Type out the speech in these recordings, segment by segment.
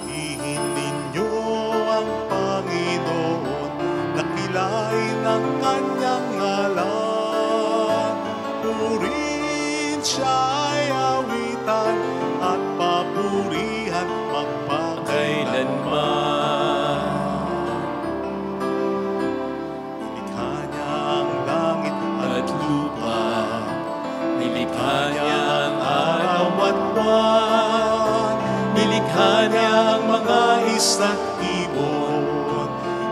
Purihin ninyo ang Panginoon, dakilain ang kanyang ngalan. Purihin siya ay awitan at papurihan magpakailanman. Nilikha niya ang langit at lupa, nilikha niya ang araw at buwan, nilikha niya ang mga isda't ibon,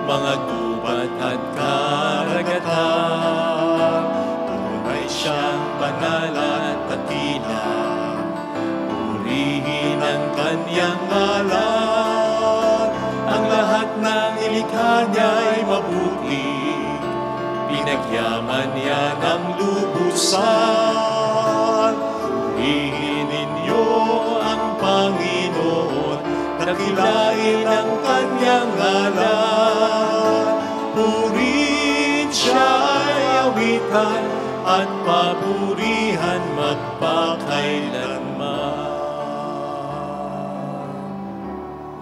mga gubat at karagatan. Tunay siyang banal at dakila, purihin ang kanyang ngalan. Ang lahat ng nilikha niya ay mabuti, pinagyaman niya ng lubusan. Purihin ninyo ang Panginoon, dakilain ang kanyang ngalan. Purihin siya ay awitan at papurihan magpakailanman.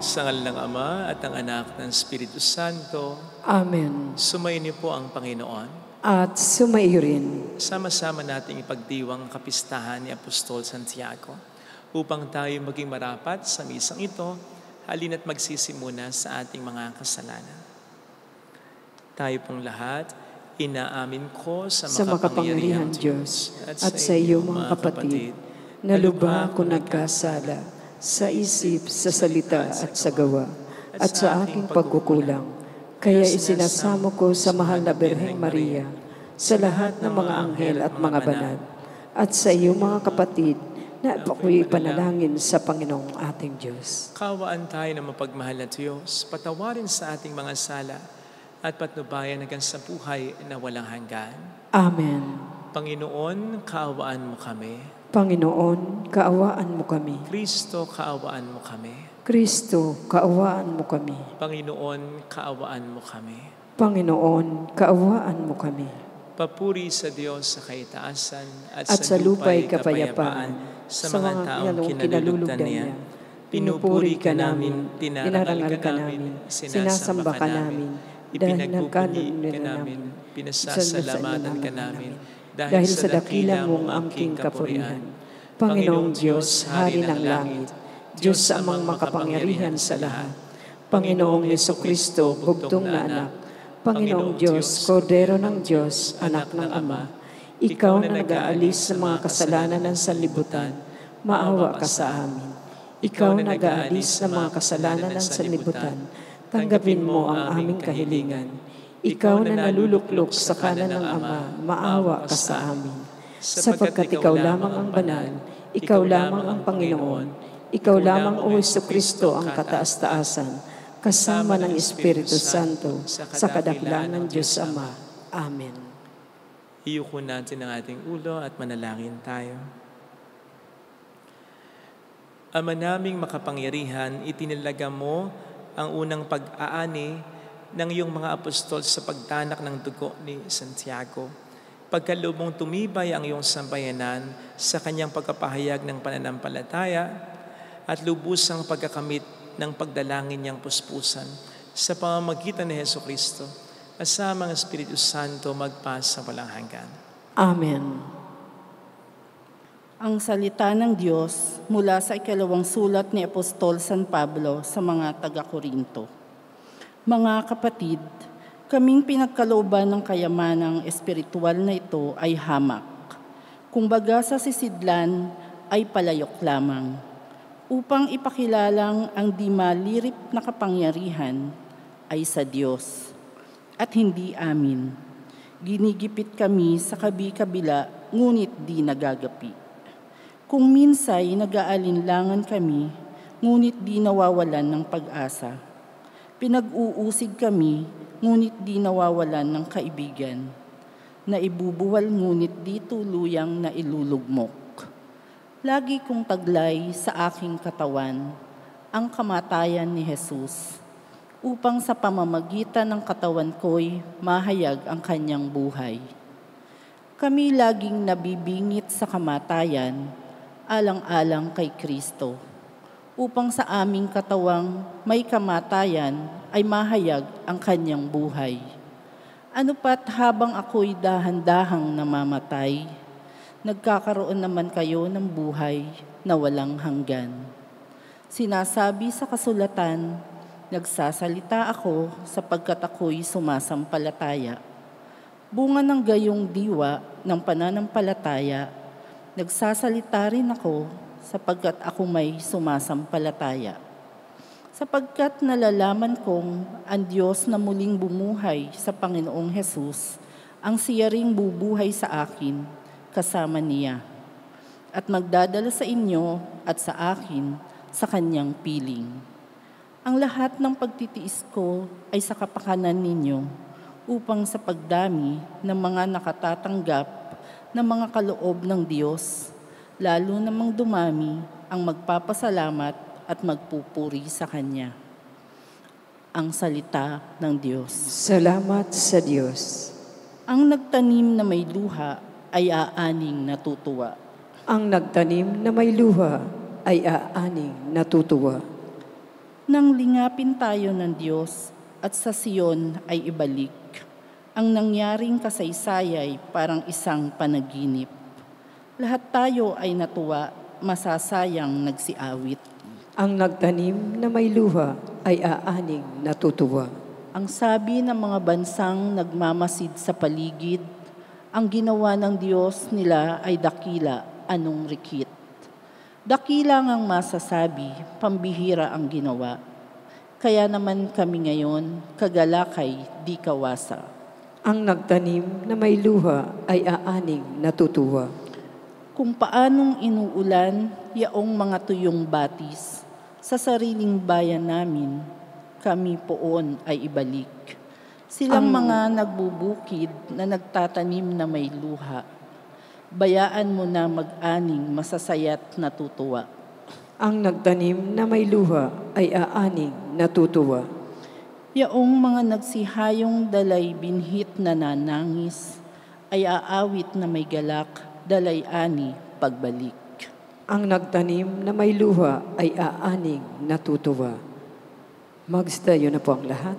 Sa ngalan ng Ama at ng Anak ng Espiritu Santo. Amen. Sumayin niyo po ang Panginoon. At sumaiyo rin. Sama-sama nating ipagdiwang ang kapistahan ni Apostol Santiago. Upang tayo maging marapat sa misang ito, halina't magsisimuna sa ating mga kasalanan. Tayo pong lahat, inaamin ko sa makapangyarihang Diyos at sa iyo mga kapatid, na lubha ako nagkasala sa isip, sa salita at sa gawa, at sa aking pagkukulang. Kaya isinasamo ko sa mahal na Birheng Maria, sa lahat ng mga anghel at mga banal, at sa iyo mga kapatid, na ako'y panalangin sa Panginoong ating Diyos. Kawaan tayo ng mapagmahal na Diyos, patawarin sa ating mga sala, at patnubayan hanggang sa buhay na walang hanggan. Amen. Panginoon, kaawaan mo kami. Panginoon, kaawaan mo kami. Kristo, kaawaan mo kami. Kristo, kaawaan mo kami. Panginoon, kaawaan mo kami. Panginoon, kaawaan mo kami. Papuri sa Diyos sa kaitaasan at At sa lupa'y kapayapaan sa mga taong kinalulugdan niya. Pinupuri ka namin, dinarangal ka namin, sinasamba ka namin, ipinagpupuri ka namin, pinasasalamatan ka namin, dahil sa dakila mong angking kapurihan. Panginoong Diyos, Hari ng langit, Diyos amang makapangyarihan sa lahat, Panginoong Jesucristo, bugtong na anak, Panginoong Diyos, Kordero ng Diyos, anak ng Ama, ikaw na nag-aalis sa mga kasalanan ng sanlibutan, maawa ka sa amin. Ikaw na nag-aalis sa mga kasalanan ng sanlibutan, tanggapin mo ang aming kahilingan. Ikaw na naluluklok sa kanan ng Ama, maawa ka sa amin. Sapagkat ikaw lamang ang banal, ikaw lamang ang Panginoon, ikaw lamang o Jesucristo ang kataas-taasan, kasama ng Espiritu Santo, sa kadakilaan ng Diyos Ama. Amen. Iyuko natin ang ating ulo at manalangin tayo. Ama naming makapangyarihan, itinalaga mo ang unang pag-aani ng iyong mga apostol sa pagtanak ng dugo ni Santiago. Pagkaloob mong tumibay ang iyong sambayanan sa kanyang pagkapahayag ng pananampalataya at lubusang pagkakamit ng pagdalangin niyang puspusan sa pamamagitan ni Jesucristo, kasama ang Espiritu Santo magpasa walang hanggan. Amen. Ang salita ng Diyos mula sa ikalawang sulat ni Apostol San Pablo sa mga taga-Korinto. Mga kapatid, kaming pinagkalooban ng kayamanang espiritual na ito ay hamak. Kung baga sa sisidlan ay palayok lamang, upang ipakilalang ang di malirip na kapangyarihan ay sa Diyos at hindi amin. Ginigipit kami sa kabi-kabila, ngunit di nagagapi. Kung minsay nag-aalinlangan kami, ngunit di nawawalan ng pag-asa. Pinag-uusig kami, ngunit di nawawalan ng kaibigan. Naibubuwal ngunit di tuluyang nailulugmok. Lagi kong taglay sa aking katawan ang kamatayan ni Jesus, upang sa pamamagitan ng katawan ko'y mahayag ang kanyang buhay. Kami laging nabibingit sa kamatayan, alang-alang kay Kristo, upang sa aming katawang may kamatayan ay mahayag ang kanyang buhay. Ano pat habang ako'y dahan-dahang namamatay, nagkakaroon naman kayo ng buhay na walang hanggan. Sinasabi sa kasulatan, nagsasalita ako sapagkat ako'y sumasampalataya. Bunga ng gayong diwa ng pananampalataya, nagsasalita rin ako sapagkat ako may sumasampalataya. Sapagkat nalalaman kong ang Diyos na muling bumuhay sa Panginoong Hesus, ang siya ring bubuhay sa akin kasama niya, at magdadala sa inyo at sa akin sa kanyang piling. Ang lahat ng pagtitiis ko ay sa kapakanan ninyo, upang sa pagdami ng mga nakatatanggap ng mga kaloob ng Diyos, lalo namang dumami ang magpapasalamat at magpupuri sa Kanya. Ang salita ng Diyos. Salamat sa Diyos. Ang nagtanim na may luha ay aaning natutuwa. Ang nagtanim na may luha ay aaning natutuwa. Nang lingapin tayo ng Diyos at sa Siyon ay ibalik, ang nangyaring kasaysayay parang isang panaginip. Lahat tayo ay natuwa, masasayang nagsiawit. Ang nagtanim na may luha ay aaning natutuwa. Ang sabi ng mga bansang nagmamasid sa paligid, ang ginawa ng Diyos nila ay dakila, anong rikit. Dakila ngang masasabi, pambihira ang ginawa. Kaya naman kami ngayon, kagalakay, di kawasa. Ang nagtanim na may luha ay aaning natutuwa. Kung paanong inuulan, yaong mga tuyong batis, sa sariling bayan namin, kami poon ay ibalik. Silang mga nagbubukid na nagtatanim na may luha. Bayaan mo na mag-aning masasayat natutuwa. Ang nagtanim na may luha ay aaning natutuwa. Yaong mga nagsihayong dalay binhit na nanangis, ay aawit na may galak, dalay ani pagbalik. Ang nagtanim na may luha ay aaning natutuwa. Magstayo na po ang lahat.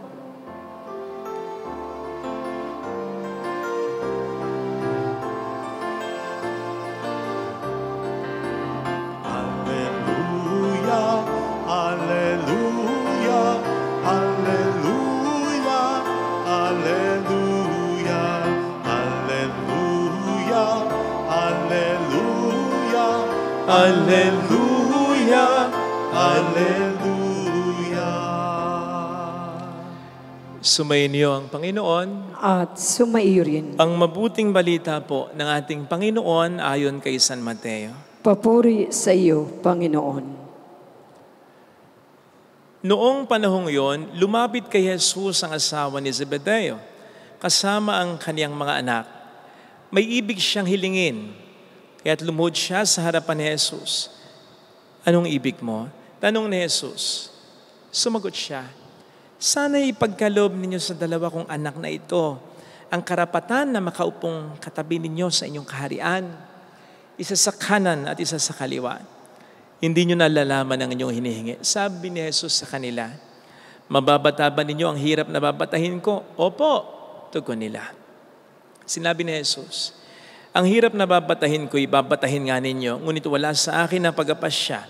Alleluia, Alleluia. Sumayin niyo ang Panginoon. At sumaiyo rin. Ang mabuting balita po ng ating Panginoon ayon kay San Mateo. Papuri sa iyo, Panginoon. Noong panahong yon, lumapit kay Jesus ang asawa ni Zebedeo, kasama ang kaniyang mga anak. May ibig siyang hilingin, kaya't lumuhod siya sa harapan ni Jesus. Anong ibig mo? Tanong ni Jesus. Sumagot siya, sana'y ipagkaloob ninyo sa dalawa kong anak na ito ang karapatan na makaupong katabi ninyo sa inyong kaharian, isa sa kanan at isa sa kaliwa. Hindi nyo nalalaman ang inyong hinihingi. Sabi ni Jesus sa kanila, mababata ba ninyo ang hirap na babatahin ko? Opo, tugon nila. Sinabi ni Jesus, ang hirap na babatahin ko, ibabatahin nga ninyo, ngunit wala sa akin na pag-apasya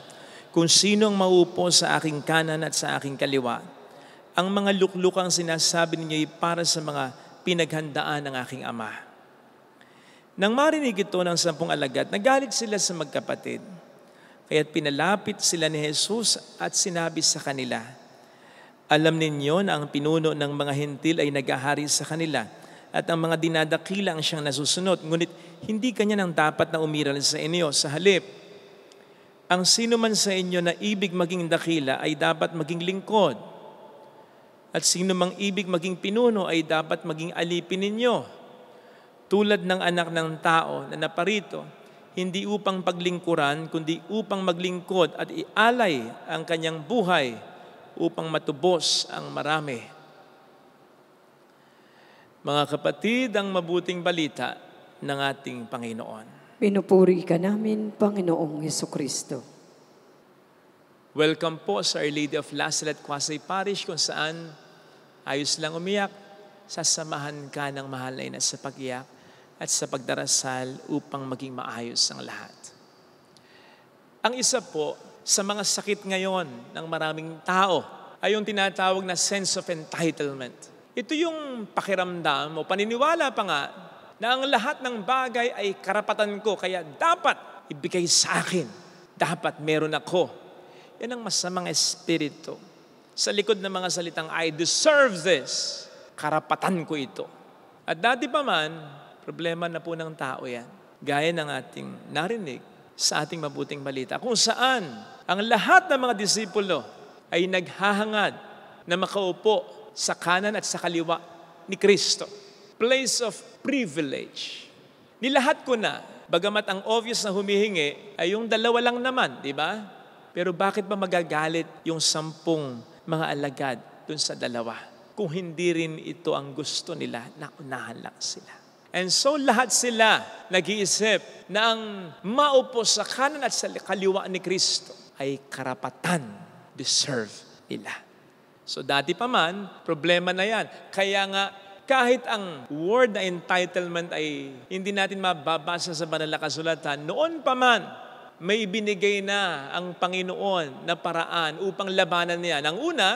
kung sino ang maupo sa aking kanan at sa aking kaliwa. Ang mga luklukang sinasabi ninyo ay para sa mga pinaghandaan ng aking Ama. Nang marinig ito ng 10 alagad, nagalit sila sa magkapatid. Kaya't pinalapit sila ni Jesus at sinabi sa kanila, alam ninyo na ang pinuno ng mga Hentil ay naghahari sa kanila at ang mga dinadakila ang siyang nasusunod. Ngunit hindi kanya nang dapat na umiral sa inyo. Sa halip, ang sino man sa inyo na ibig maging dakila ay dapat maging lingkod. At sino mang ibig maging pinuno ay dapat maging alipin ninyo. Tulad ng anak ng tao na naparito, hindi upang paglingkuran, kundi upang maglingkod at ialay ang kanyang buhay upang matubos ang marami. Mga kapatid, ang mabuting balita ng ating Panginoon. Pinupuri ka namin, Panginoong Jesucristo. Welcome po sa Our Lady of Lazaret, Quezon Parish, kung saan ayos lang umiyak, sasamahan ka ng mahal na ina sa pag-iyak at sa pagdarasal upang maging maayos ang lahat. Ang isa po sa mga sakit ngayon ng maraming tao ay yung tinatawag na sense of entitlement. Ito yung pakiramdam o paniniwala pa nga na ang lahat ng bagay ay karapatan ko, kaya dapat ibigay sa akin. Dapat meron ako. Yan ang masamang espiritu. Sa likod ng mga salitang, I deserve this. Karapatan ko ito. At dati pa man, problema na po ng tao yan. Gaya ng ating narinig sa ating mabuting balita, kung saan ang lahat ng mga disipulo ay naghahangad na makaupo sa kanan at sa kaliwa ni Kristo. Place of privilege. Nilahat ko na, bagamat ang obvious na humihingi ay yung 2 lang naman, di ba? Pero bakit ba magagalit yung 10 mga alagad dun sa 2? Kung hindi rin ito ang gusto nila, naunahan lang sila. And so lahat sila nag-iisip na ang maupo sa kanan at sa kaliwa ni Kristo ay karapatan, deserve nila. So dati pa man, problema na yan. Kaya nga, kahit ang word na entitlement ay hindi natin mababasa sa banal na kasulatan, noon pa man, may binigay na ang Panginoon na paraan upang labanan niya. Ang una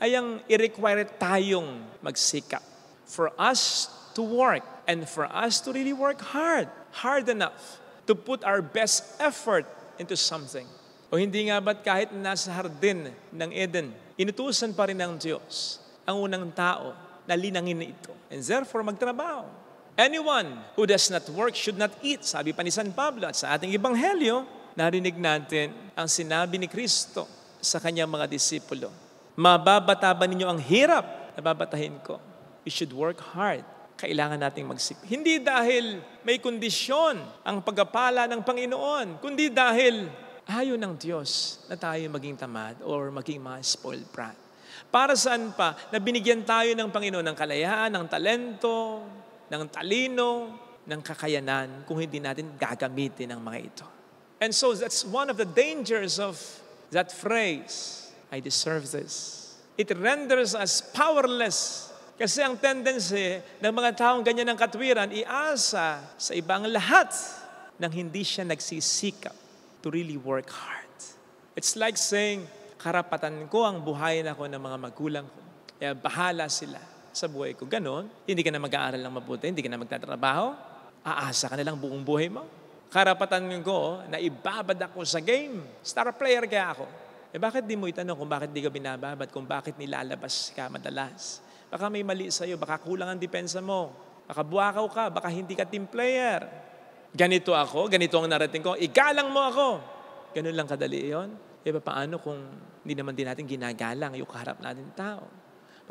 ay ang i-require tayong magsikap. For us to work. And for us to really work hard enough to put our best effort into something. O hindi nga ba't kahit nasa hardin ng Eden, inutusan pa rin ng Diyos ang unang tao na linangin na ito. And therefore, magtrabaho. Anyone who does not work should not eat. Sabi pa ni San Pablo. At sa ating Ebanghelyo, narinig natin ang sinabi ni Kristo sa kanyang mga disipulo. Mababata ba ninyo ang hirap? Nababatahin ko. You should work hard. Kailangan nating magsikap. Hindi dahil may kondisyon ang pagpapala ng Panginoon, kundi dahil ayaw ng Diyos na tayo maging tamad or maging mga spoiled brat. Para saan pa na binigyan tayo ng Panginoon ng kalayaan, ng talento, ng talino, ng kakayanan kung hindi natin gagamitin ang mga ito. And so that's one of the dangers of that phrase, I deserve this. It renders us powerless. Kasi ang tendency ng mga taong ganyan ng katwiran, iasa sa ibang lahat nang hindi siya nagsisikap to really work hard. It's like saying, karapatan ko ang buhayin ako ng mga magulang ko. Kaya bahala sila sa buhay ko. Ganon, hindi ka na mag-aaral ng mabuti, hindi ka na magtatrabaho, aasa ka na lang buong buhay mo. Karapatan ko na ibabad ako sa game. Star player kaya ako. Bakit di mo itanong kung bakit di ka binababad, kung bakit nilalabas ka madalas? Baka may mali sa'yo, baka kulang ang depensa mo. Baka buwakaw ka, baka hindi ka team player. Ganito ako, ganito ang narating ko, igalang mo ako. Ganun lang kadali yun. Paano kung hindi naman din natin ginagalang yung kaharap natin tao?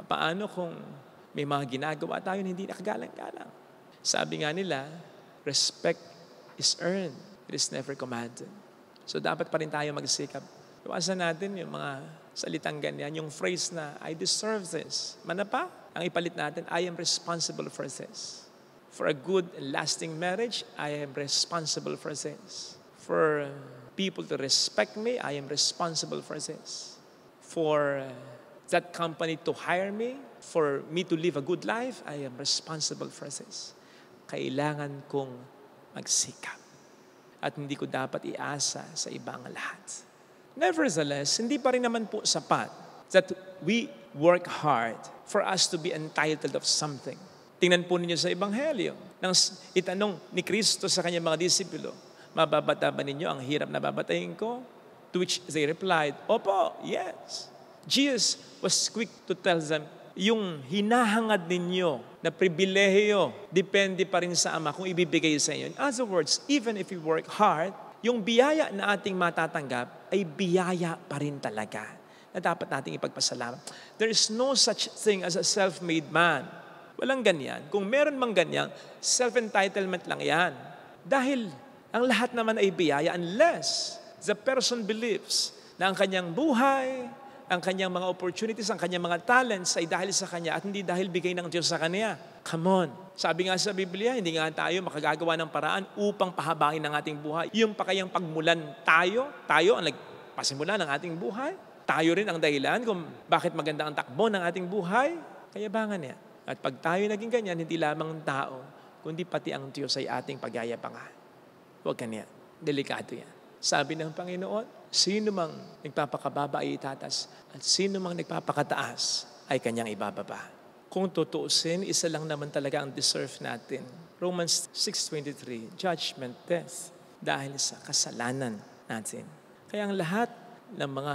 Paano kung may mga ginagawa tayo na hindi nakagalang-galang? Sabi nga nila, respect is earned. It is never commanded. So dapat pa rin tayo magsikap. Iwasan natin yung mga salitang ganyan, yung phrase na, I deserve this. Manapa, ang ipalit natin, I am responsible for this. For a good and lasting marriage, I am responsible for this. For people to respect me, I am responsible for this. For that company to hire me, for me to live a good life, I am responsible for this. Kailangan kong magsikap. At hindi ko dapat iasa sa ibang lahat. Nevertheless, hindi pa rin naman po sapat that we work hard for us to be entitled of something. Tingnan po ninyo sa Ebanghelyo. Nang itanong ni Kristo sa kanyang mga disipulo, mababata ba ninyo ang hirap na babatayin ko? To which they replied, Opo, yes. Jesus was quick to tell them, yung hinahangad ninyo na pribilehiyo, depende pa rin sa Ama kung ibibigay sa inyo. In other words, even if you work hard, yung biyaya na ating matatanggap ay biyaya pa rin talaga na dapat nating ipagpasalamat. There is no such thing as a self-made man. Walang ganyan. Kung meron mang ganyan, self-entitlement lang yan. Dahil ang lahat naman ay biyaya unless the person believes na ang kanyang buhay, ang kanyang mga opportunities, ang kanyang mga talents ay dahil sa kanya at hindi dahil bigay ng Diyos sa kanya. Come on. Sabi nga sa Biblia, hindi nga tayo makagagawa ng paraan upang pahabangin ang ating buhay. Yung pa kayang pagmulan tayo ang nagpasimula ng ating buhay. Tayo rin ang dahilan kung bakit maganda ang takbo ng ating buhay. Kayabangan niya. At pag tayo naging ganyan, hindi lamang ang tao, kundi pati ang Diyos ay ating pagyayabangan. Huwag kanya. Delikado yan. Sabi ng Panginoon, sino mang nagpapakababa ay itatas at sino mang nagpapakataas ay kanyang ibababa. Kung tutuusin, isa lang naman talaga ang deserve natin. Romans 6:23, judgment, death, dahil sa kasalanan natin. Kaya ang lahat ng mga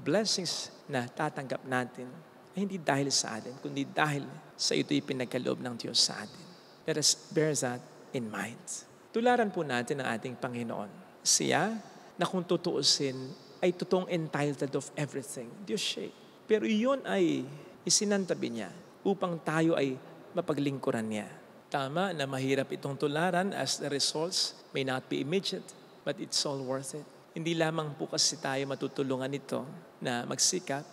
blessings na tatanggap natin ay hindi dahil sa atin, kundi dahil sa ito'y pinagkaloob ng Diyos sa atin. Let us bear that in mind. Tularan po natin ang ating Panginoon. Siya, na kung tutuusin, ay totoong entitled of everything. Diyos siya. Pero iyon ay isinantabi niya upang tayo ay mapaglingkuran niya. Tama na mahirap itong tularan as the results may not be immediate, but it's all worth it. Hindi lamang po kasi tayo matutulungan nito na magsikap,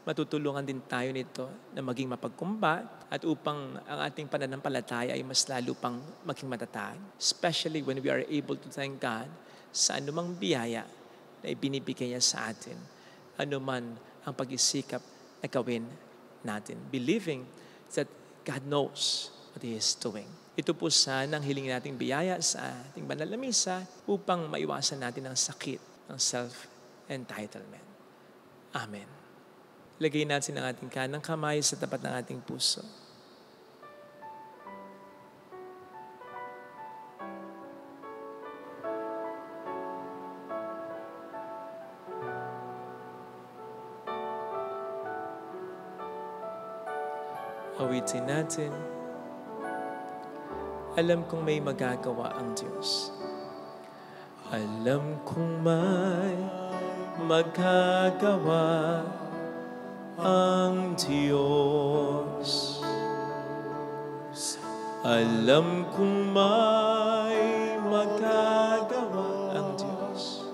matutulungan din tayo nito na maging mapagkumbat at upang ang ating pananampalataya ay mas lalo pang maging matatag. Especially when we are able to thank God sa anumang biyaya na ibinibigay niya sa atin, anuman ang pag-isikap na gawin natin, believing that God knows what He is doing. Ito po sana ang hiling nating biyaya sa ating banal na misa upang maiwasan natin ang sakit ng self-entitlement. Amen. Lagay natin ang ating kanang kamay sa tapat ng ating puso. Awitin natin. Alam kong may magagawa ang Diyos. Alam kong may magagawa ang Diyos. Alam kong may magagawa ang Diyos.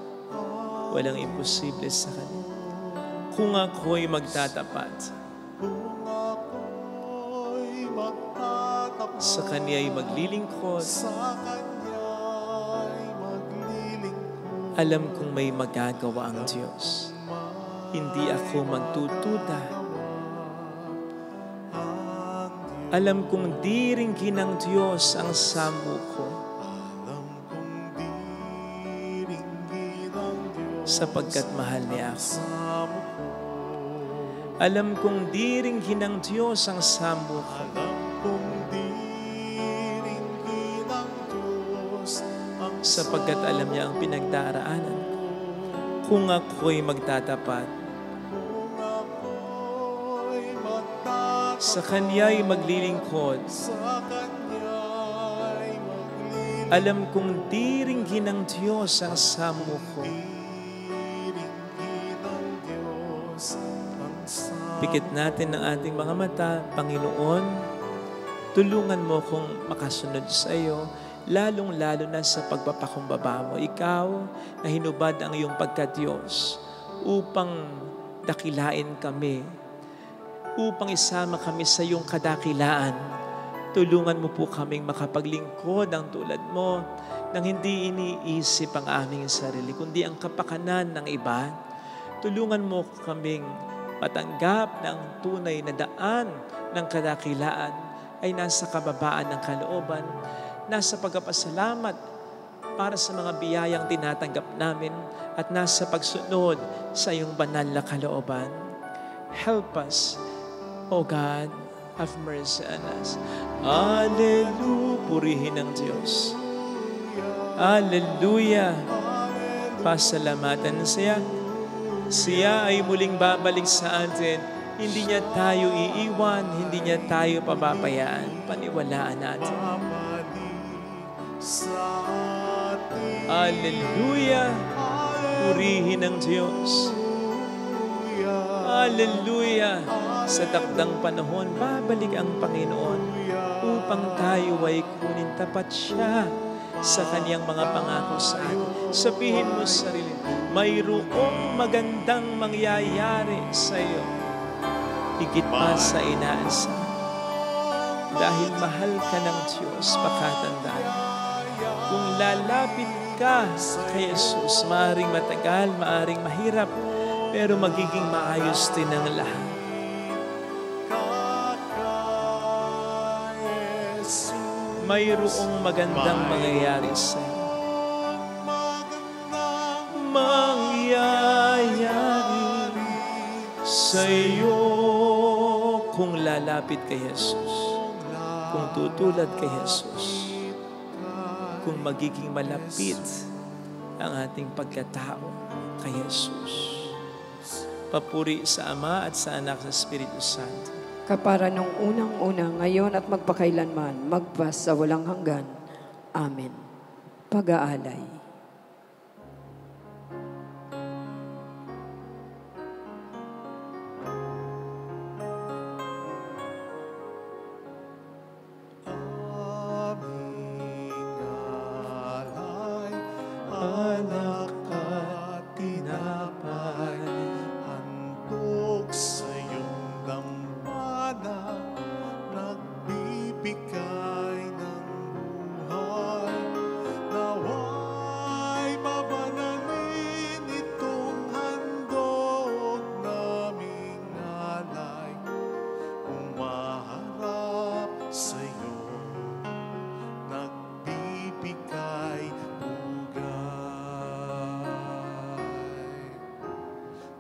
Walang imposible sa Kanya. Kung ako'y magtatapat, sa Kanya'y maglilingkod. Alam kong may magagawa ang Diyos. Hindi ako magtutuda. Alam kong di ringgin ng Diyos ang sambo ko. Sapagkat mahal niya ako. Alam kong di ringgin ng Diyos ang sambo ko. Sapagkat alam niya ang pinagdaraanan ko. Kung ako'y magtatapat, sa Kanya'y maglilingkod. Alam kong di ringgin ng Diyos ang samo ko. Pikit natin ang ating mga mata. Panginoon, tulungan mo kong makasunod sa iyo, lalong-lalo na sa pagpapakumbaba mo. Ikaw na hinubad ang iyong pagka-Diyos upang dakilain kami, upang isama kami sa iyong kadakilaan. Tulungan mo po kaming makapaglingkod ang tulad mo nang hindi iniisip ang aming sarili, kundi ang kapakanan ng iba. Tulungan mo kaming matanggap na ang tunay na daan ng kadakilaan ay nasa kababaan ng kalooban, nasa pagpapasalamat para sa mga biyayang tinatanggap namin at nasa pagsunod sa iyong banal na kalooban. Help us, O God, have mercy on us. Alleluia. pupurihin ng Diyos. Hallelujah! Pasalamatan siya. Siya ay muling babalik sa atin. Hindi niya tayo iiwan, hindi niya tayo pababayaan. Paniwalaan natin. Hallelujah! Purihin ng Diyos. Hallelujah! Sa takdang panahon, babalik ang Panginoon upang tayo ay kunin. Tapat siya sa kaniyang mga pangako sa atin. Sabihin mo sa sarili, mayroong magandang mangyayari sa iyo. Higit pa sa inaasa. Dahil mahal ka ng Diyos, pakatandaan. Kung lalapit ka kay Jesus, maaring matagal, maaring mahirap, pero magiging maayos din ang lahat. Mayroong magandang mangyayari sa iyo. Mangyayari sa iyo kung lalapit kay Jesus, kung tutulad kay Jesus, kung magiging malapit ang ating pagkatao kay Jesus. Papuri sa Ama at sa Anak sa Espiritu Santo. Kapara nung unang-una, ngayon at magpakailanman, magpas sa walang hanggan. Amen. Pag-aalay. Anak at tinapay, handog sa iyong dambana, nagbibigay ng buhay. Nawa'y mabanalin itong handog naming alay, umaharap sa iyo, nagbibigay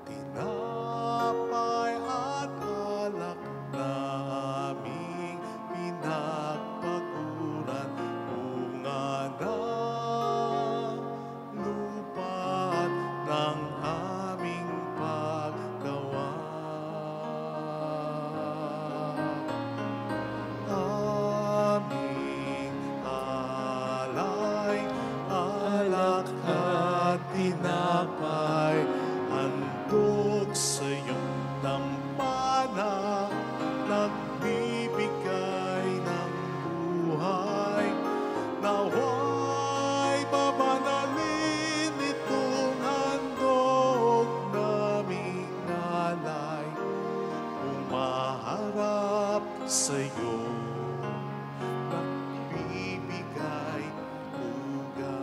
tinapay at alak na aming pinagpaguran, bunga ng lupa ng aming paggawa. Aming alay, alak at tinapay, handog sa iyong dambana, nagbibigay ng buhay. Nawa'y babanalin itong handog naming alay, umaharap sa iyo, nagbibigay pugay.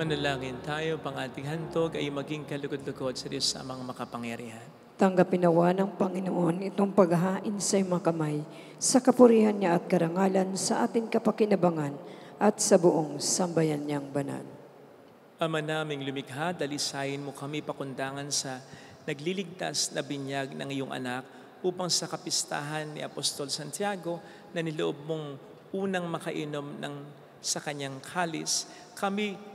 manalangin tayo, pang ating handog ay maging kalugod-lugod sa Diyos sa amang makapangyarihan. Tanggapin nawa ng Panginoon itong paghahain sa iyong mga kamay, sa kapurihan niya at karangalan sa ating kapakinabangan at sa buong sambayan niyang banal. Ama naming lumikha, dalisayin mo kami pakundangan sa nagliligtas na binyag ng iyong anak upang sa kapistahan ni Apostol Santiago na niloob mong unang makainom sa kanyang kalis, kami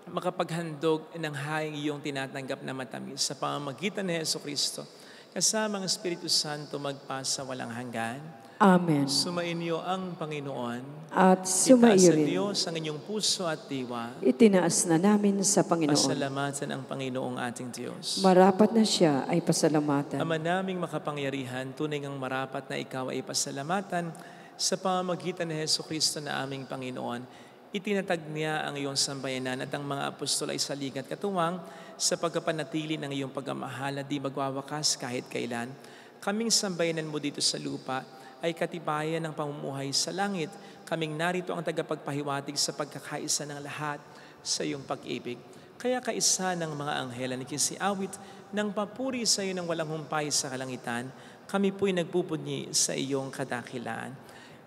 makapaghandog ng haing iyong tinatanggap na matamis sa pamamagitan ni Jesucristo, kasama ang Espiritu Santo magpasa walang hanggan. Amen. Sumainyo ang Panginoon. At sumaiyo Itaas sa rin. Diyos ang inyong puso at diwa. Itinaas na namin sa Panginoon. Pasalamatan ang Panginoong ating Diyos. Marapat na siya ay pasalamatan. Ama naming makapangyarihan, tunay ngang marapat na ikaw ay pasalamatan sa pamamagitan ni Jesucristo na aming Panginoon. Itinatag niya ang iyong sambayanan at ang mga apostol ay salig at katuwang sa pagkapanatili ng iyong pagmamahal na di magwawakas kahit kailan. Kaming sambayanan mo dito sa lupa ay katibayan ng pamumuhay sa langit. Kaming narito ang tagapagpahiwatig sa pagkakaisa ng lahat sa iyong pag-ibig. Kaya kaisa ng mga anghel na nakisiawit ng papuri sa iyo ng walang humpay sa kalangitan, kami po'y nagpupuni sa iyong kadakilaan.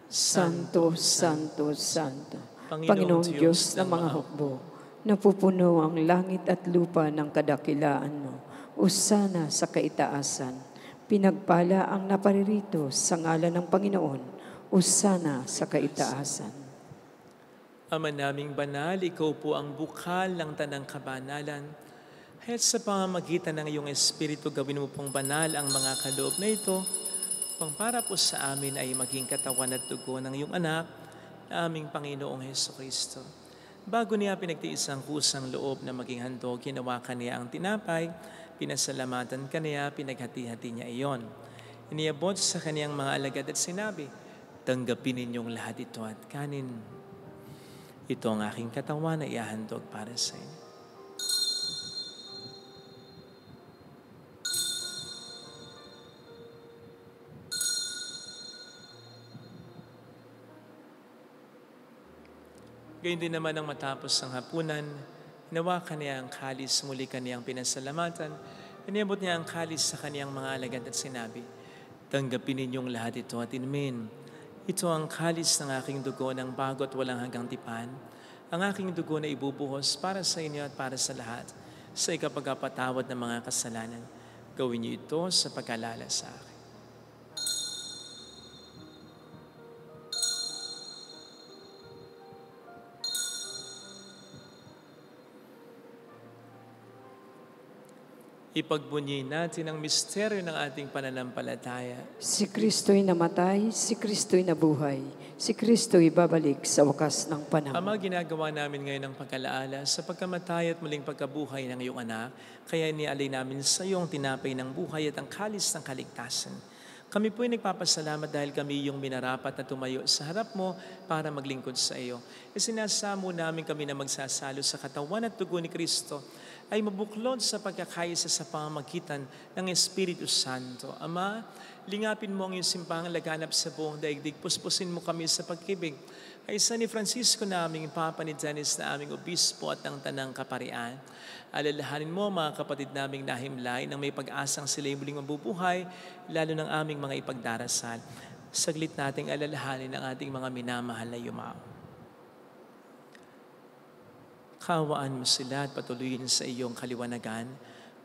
Santo, Santo, Santo, Panginoong Diyos ng mga hukbo, napupuno ang langit at lupa ng kadakilaan mo. Usana sa kaitaasan, pinagpala ang naparirito sa ngalan ng Panginoon. usana sa kaitaasan. Ama naming banal, ikaw po ang bukal ng tanang kabanalan. At sa pamamagitan ng iyong Espiritu, gawin mo pong banal ang mga kaloob na ito, upang para po sa amin ay maging katawan at dugo ng iyong anak, na aming Panginoong Hesukristo. Bago niya pinagtiis ang kusang loob na maging handog, hinawakan niya ang tinapay, pinasalamatan kaniya, pinaghati-hati niya iyon. Iniabot sa kaniyang mga alagad at sinabi, tanggapin ninyong lahat ito at kanin. Ito ang aking katawan na iahandog para sa inyo. Gayun din naman ang matapos ang hapunan, hinawakan niya ang kalis, muli kaniyang pinasalamatan, iniabot niya ang kalis sa kaniyang mga alagad at sinabi, tanggapin ninyong lahat ito at inumin. Ito ang kalis ng aking dugo ng bago at walang hanggang tipan, ang aking dugo na ibubuhos para sa inyo at para sa lahat, sa ikapagpatawad ng mga kasalanan. Gawin niyo ito sa pag-alala sa akin. Ipagbunyi natin ang misteryo ng ating pananampalataya. Si Kristo'y namatay, si Kristo'y nabuhay, si Kristo'y babalik sa wakas ng panahon. Ama, ginagawa namin ngayon ang pag-alaala sa pagkamatay at muling pagkabuhay ng iyong anak, kaya inialay namin sa iyong tinapay ng buhay at ang kalis ng kaligtasan. Kami po'y nagpapasalamat dahil kami iyong minarapat na tumayo sa harap mo para maglingkod sa iyo. Isinasamo namin kami na magsasalo sa katawan at dugo ni Kristo ay mabuklod sa pagkakaisa sa pamamagitan ng Espiritu Santo. Ama, lingapin mo ang iyong simpahang laganap sa buong daigdig. Puspusin mo kami sa pag-ibig. Kaisa ni Francisco na aming Papa, ni Dennis na aming Obispo at ng Tanang Kaparian. Alalahanin mo mga kapatid naming nahimlay nang may pag-asang sila'y muling mabubuhay, lalo ng aming mga ipagdarasal. Saglit nating alalahanin ang ating mga minamahal na yumao. Kawaan mo sila at patuloyin sa iyong kaliwanagan.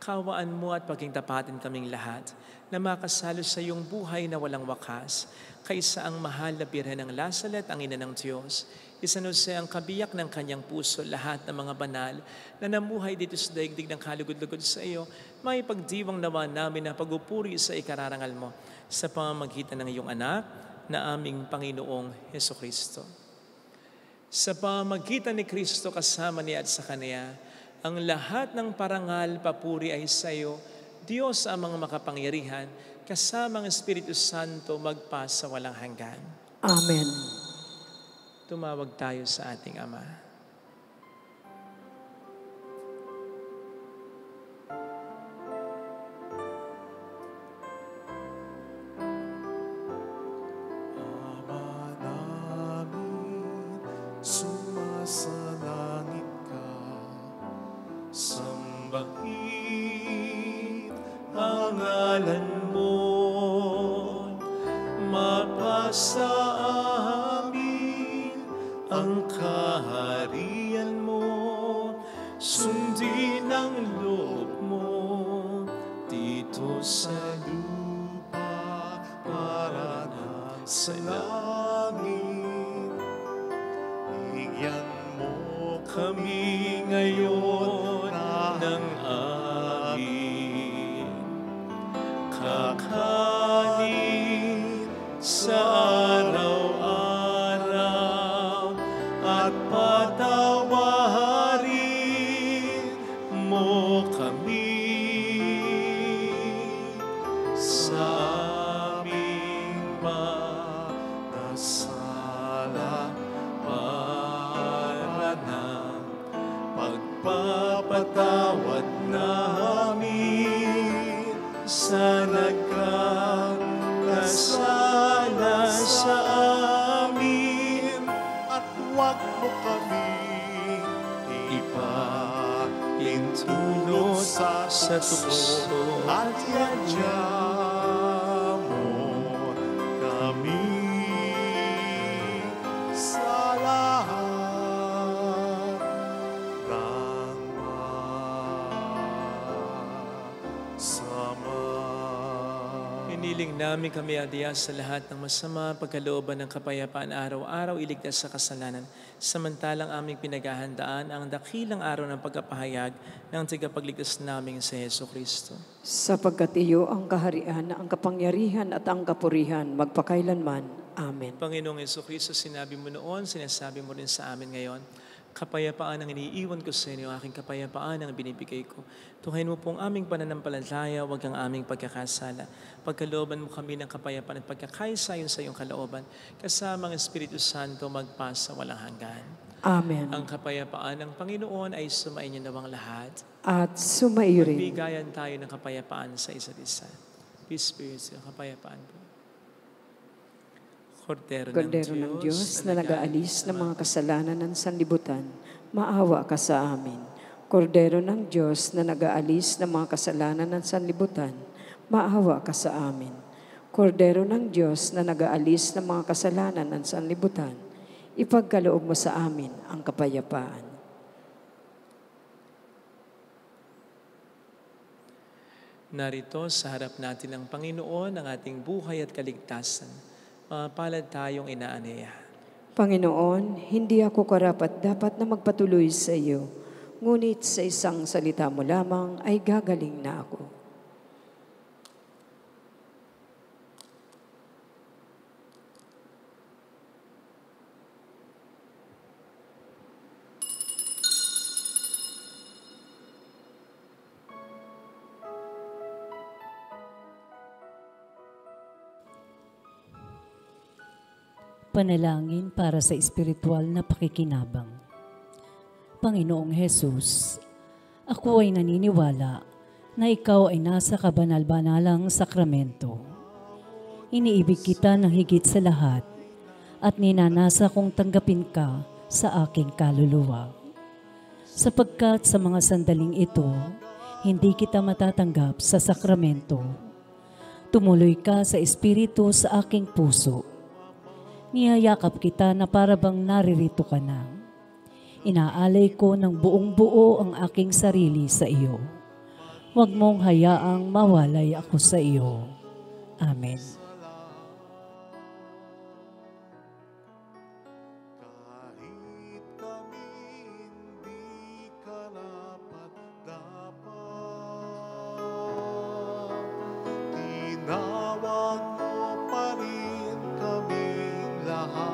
Kawaan mo at paging tapatin kaming lahat na makasalo sa iyong buhay na walang wakas, kaysa ang mahal na Birhen ng Lazaret, ang Ina ng Diyos. Isanuse ang kabiyak ng kanyang puso, lahat ng mga banal na namuhay dito sa daigdig ng kalugod-lugod sa iyo, may pagdiwang nawa namin na pagupuri sa ikararangal mo sa pamamagitan ng iyong anak na aming Panginoong Hesukristo. Sa pamamagitan ni Kristo kasama niya at sa Kanya, ang lahat ng parangal, papuri ay sa iyo, Diyos amang makapangyarihan, kasama ang Espiritu Santo magpa sa walang hanggan. Amen. Tumawag tayo sa ating Ama. Sumasalangit ka, sambahin ang ngalan mo, mapasa amin ang kaharian mo, sundin ang loob mo dito sa lupa para na sa langit. Bigyan mo kami ngayon ng aming kakanin sa araw-araw at patawarin mo kami sa aming mga sala para ng pagpapatawad namin sa nagkakasala sa amin, at huwag mo kami ipahintulot sa tukso at yadya mo kami sa lahat ng masama. Iniling namin kami adya sa lahat ng masama, pagkalooban ng kapayapaan araw-araw, iligtas sa kasalanan. Samantalang aming pinaghahandaan ang dakilang araw ng pagkapahayag ng tagapagligtas naming sa Heso Kristo. Sapagkat iyo ang kaharian, ang kapangyarihan at ang kapurihan, magpakailanman. Amen. Panginoong Heso Kristo, sinabi mo noon, sinasabi mo rin sa amin ngayon, kapayapaan ang iniiwan ko sa inyo, aking kapayapaan ang binibigay ko. Tuhayin mo pong aming pananampalataya, huwag ang aming pagkakasala. Pagkalooban mo kami ng kapayapaan at pagkakaisayon sa iyong kalooban, kasama ang Espiritu Santo magpasa walang hanggan. Amen. Ang kapayapaan ng Panginoon ay sumainyo nawang lahat. At sumaiyo rin. Bigayan tayo ng kapayapaan sa isa't isa. Peace be with you. Kapayapaan po. Kordero ng Diyos na nag-aalis ng mga kasalanan ng sanlibutan, maawa ka sa amin. Kordero ng Diyos na nag-aalis ng mga kasalanan ng sanlibutan, maawa ka sa amin. Kordero ng Diyos na nag-aalis ng mga kasalanan ng sanlibutan, ipagkaloob mo sa amin ang kapayapaan. Narito sa harap natin ang Panginoon, ang ating buhay at kaligtasan. Palad tayong inaanaya. Panginoon, hindi ako karapat-dapat na magpatuloy sa iyo, ngunit sa isang salita mo lamang ay gagaling na ako. Panalangin para sa espiritual na pakikinabang. Panginoong Hesus, ako ay naniniwala na ikaw ay nasa kabanal-banalang sakramento. Iniibig kita ng higit sa lahat at ninanasa kong tanggapin ka sa aking kaluluwa. Sapagkat sa mga sandaling ito, hindi kita matatanggap sa sakramento. Tumuloy ka sa espiritu sa aking puso. Niyayakap kita na para bang naririto ka na. Inaalay ko ng buong buo ang aking sarili sa iyo. Huwag mong hayaang mawalay ako sa iyo. Amen. Kahit kami hindi karapat-dapat, tinawag mo pa rin kaming lahat.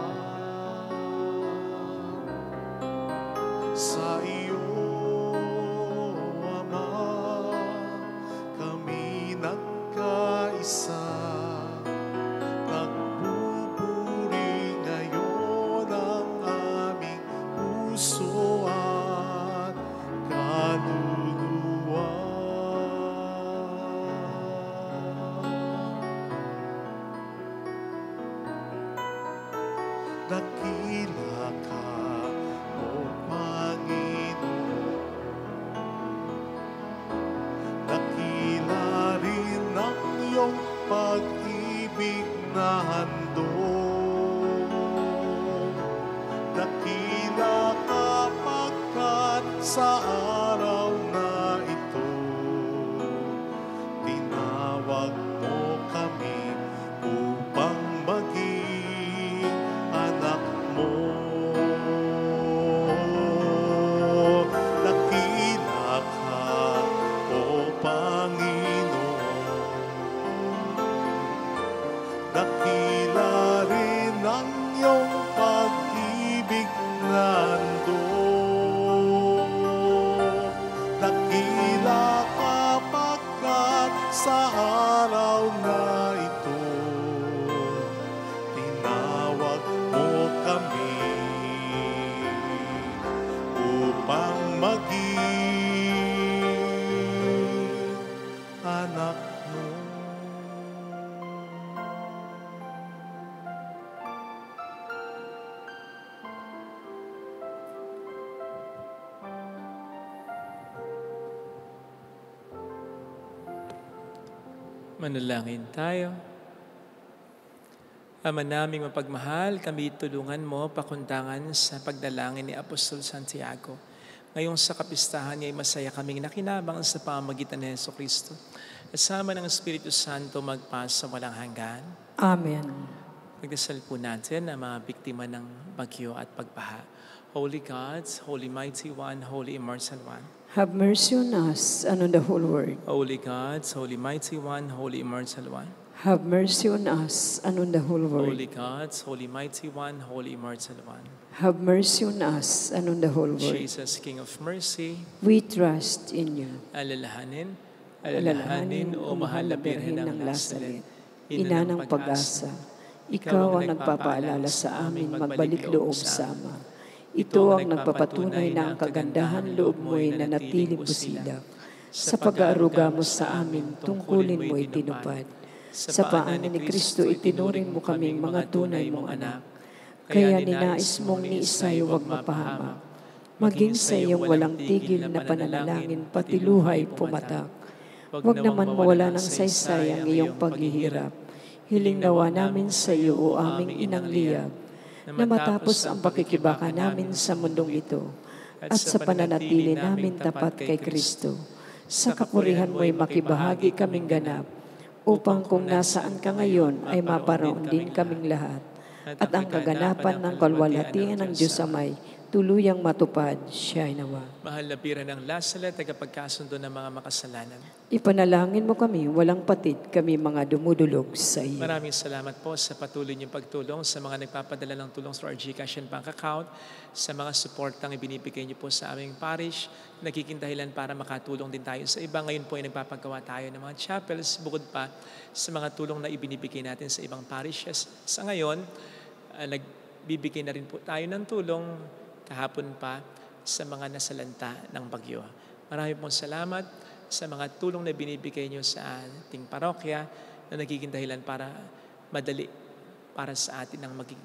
Sa iyo, Ama, kami nagkaisa. Nagpupuri ngayon ang aming puso at kaluluwa. Dakila ka, O Panginoon. Dakila rin ang iyong pag-ibig na handog. Dakila kapagkat sa araw na ito, tinawag mo kami upang maging anak mo. Dakila ka, O Panginoon. Dakila rin ang iyong pag-ibig na handog. Dakila kapagkat sa araw na ito, tinawag mo kami upang maging anak mo. Manalangin tayo. Ama naming mapagmahal, kami tulungan mo pakundangan sa pagdalangin ni Apostol Santiago. Ngayong sa kapistahan niya ay masaya kaming nakinabang sa pamamagitan ni Jesucristo. kasama ng Espiritu Santo magpasa walang hanggan. Amen. Magdasal po natin ang mga biktima ng bagyo at pagbaha. Holy God, Holy Mighty One, Holy Immortal One. Have mercy on us and on the whole world. Holy God, Holy Mighty One, Holy Immortal One. Have mercy on us and on the whole world. Holy God, Holy Mighty One, Holy Immortal One. Have mercy on us and on the whole world. Jesus, King of Mercy, We trust in you. alalahanin, Alalahanin, O mahal na Birhen ng Lazaret, ina ng pag-asa, ikaw ang nagpapaalala sa amin magbalik loob sama. Ito ang nagpapatunay na ang kagandahan loob mo'y nanatiling busilak. Sa pag-aaruga mo sa amin, tungkulin mo'y tinupad. Sa paanan ni Kristo, itinuring mo kaming mga tunay mong anak. Kaya ninais mong ni Isay huwag mapahamak. Maging sa iyong walang tigil na pananalangin, pati luhay pumatak. Huwag naman mawala ng saysay ang iyong paghihirap. Hiling nawa namin sa iyo, O aming inang liyab, na matapos ang pakikibaka namin sa mundong ito, at sa pananatili namin tapat kay Kristo. Sa kapurihan mo'y makibahagi kaming ganap, upang kung nasaan ka ngayon ay maparoon din kaming lahat. At ang kaganapan ng kalwalhatian ng Diyos Amay, tuluyang matupad siya ay nawa. mahal na Birhen ng Lazaret, tagapagkasundo ng mga makasalanan. Ipanalangin mo kami, walang patid kami mga dumudulog sa iyo. Maraming salamat po sa patuloy niyong pagtulong sa mga nagpapadala ng tulong sa our GCash and bank account, sa mga suportang ibinibigay niyo po sa aming parish, nagiging dahilan para makatulong din tayo sa iba. Ngayon po ay nagpapagawa tayo ng mga chapels, bukod pa sa mga tulong na ibinibigay natin sa ibang parishes. Sa ngayon, nagbibigay na rin po tayo ng tulong kahapon pa sa mga nasalanta ng bagyo. Marami pong salamat sa mga tulong na binibigay nyo sa ating parokya na nagiging dahilan para madali para sa atin ang maging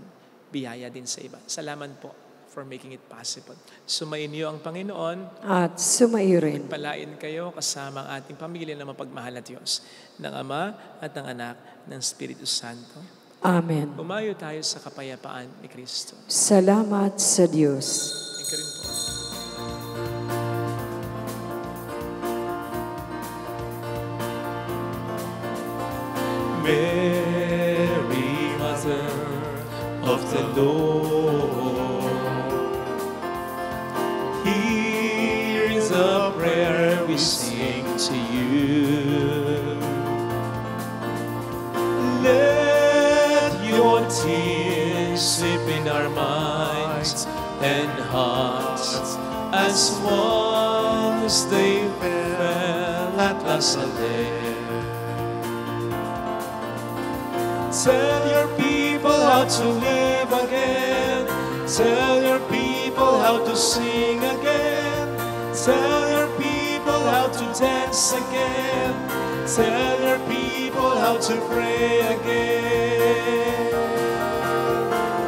biyaya din sa iba. Salamat po for making it possible. Sumayin niyo ang Panginoon At sumayo rin. palain kayo kasama ang ating pamilya na mapagmahal na Diyos, ng Ama at ng Anak, ng Espiritu Santo. Amen. Umayo tayo sa kapayapaan ni Kristo. Salamat sa Diyos. Thank you rin po. Mary, Mother of the Lord, here is a prayer we sing to you. Let your tears sleep in our minds and hearts as once they fell at Lazaret. Tell your people how to live again. Tell your people how to sing again. Tell your people how to dance again. Tell your people how to pray again.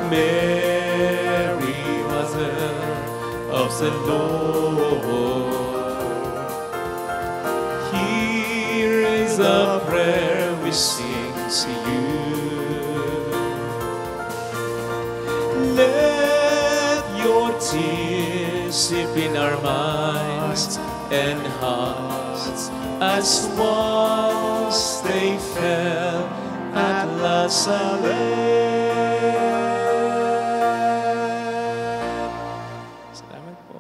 Mary, Mother of the Lord, here is a prayer we sing to you. Let your tears sleep in our minds and hearts as once they fell at Lazaret. Salamat po.